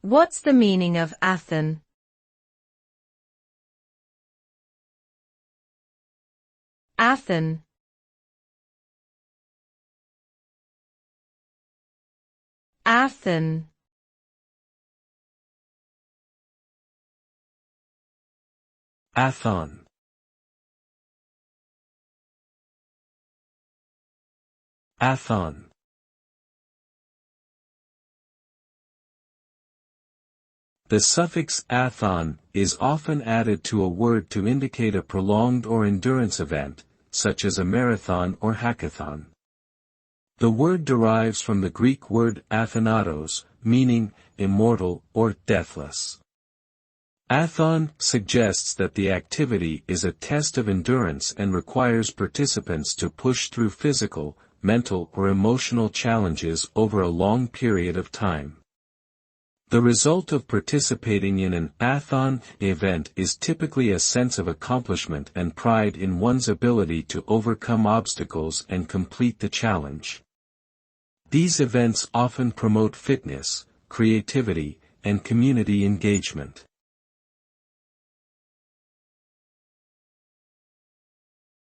What's the meaning of athon? Athon. Athon. Athon. Athon. The suffix athon is often added to a word to indicate a prolonged or endurance event, such as a marathon or hackathon. The word derives from the Greek word athonatos, meaning immortal or deathless. Athon suggests that the activity is a test of endurance and requires participants to push through physical, mental or emotional challenges over a long period of time. The result of participating in an athon event is typically a sense of accomplishment and pride in one's ability to overcome obstacles and complete the challenge. These events often promote fitness, creativity, and community engagement.